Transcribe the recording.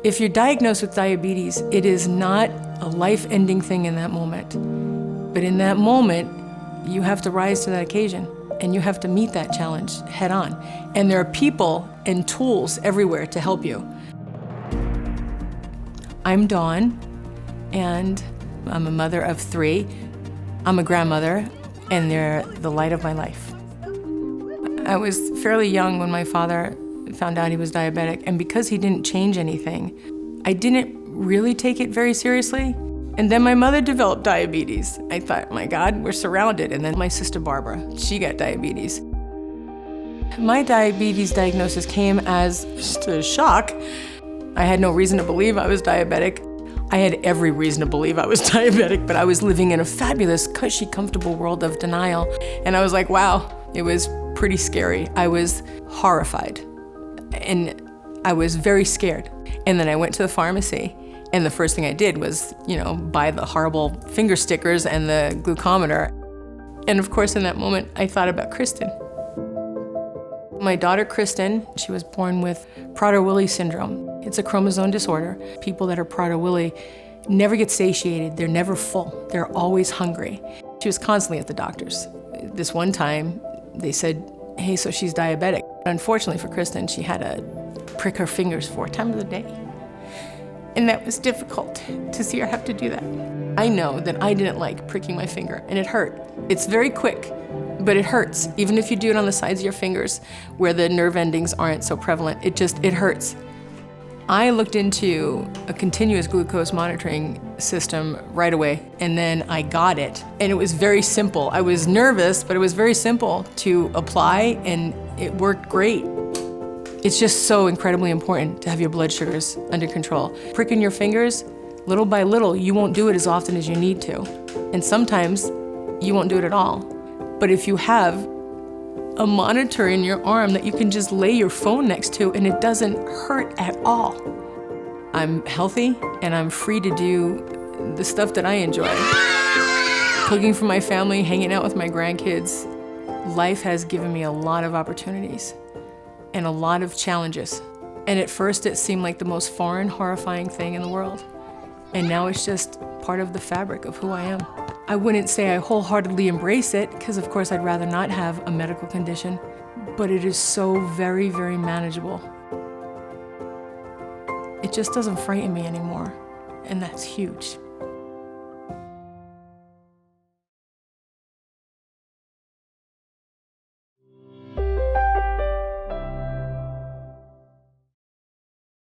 If you're diagnosed with diabetes, it is not a life-ending thing in that moment. But in that moment, you have to rise to that occasion and you have to meet that challenge head on. And there are people and tools everywhere to help you. I'm Dawn, and I'm a mother of 3. I'm a grandmother, and they're the light of my life. I was fairly young when my father found out he was diabetic, and because he didn't change anything, I didn't really take it very seriously. And then my mother developed diabetes. I thought, my God, we're surrounded. And then my sister Barbara, she got diabetes. My diabetes diagnosis came as just a shock. I had no reason to believe I was diabetic. I had every reason to believe I was diabetic, but I was living in a fabulous, cushy, comfortable world of denial. And I was like, wow, it was pretty scary. I was horrified. And I was very scared. And then I went to the pharmacy, and the first thing I did was, buy the horrible finger stickers and the glucometer. And of course, in that moment, I thought about Kristen. My daughter, Kristen, she was born with Prader-Willi syndrome. It's a chromosome disorder. People that are Prader-Willi never get satiated. They're never full. They're always hungry. She was constantly at the doctor's. This one time, they said, hey, so she's diabetic. Unfortunately for Kristen, she had to prick her fingers 4 times a day. And that was difficult to see her have to do that. I know that I didn't like pricking my finger, and it hurt. It's very quick, but it hurts. Even if you do it on the sides of your fingers where the nerve endings aren't so prevalent, it hurts. I looked into a continuous glucose monitoring system right away, and then I got it. And it was very simple. I was nervous, but it was very simple to apply, and it worked great. It's just so incredibly important to have your blood sugars under control. Pricking your fingers, little by little, you won't do it as often as you need to. And sometimes you won't do it at all. But if you have a monitor in your arm that you can just lay your phone next to and it doesn't hurt at all. I'm healthy and I'm free to do the stuff that I enjoy. Cooking for my family, hanging out with my grandkids. Life has given me a lot of opportunities and a lot of challenges. And at first it seemed like the most foreign, horrifying thing in the world. And now it's just part of the fabric of who I am. I wouldn't say I wholeheartedly embrace it, because of course I'd rather not have a medical condition, but it is so very, very manageable. It just doesn't frighten me anymore, and that's huge.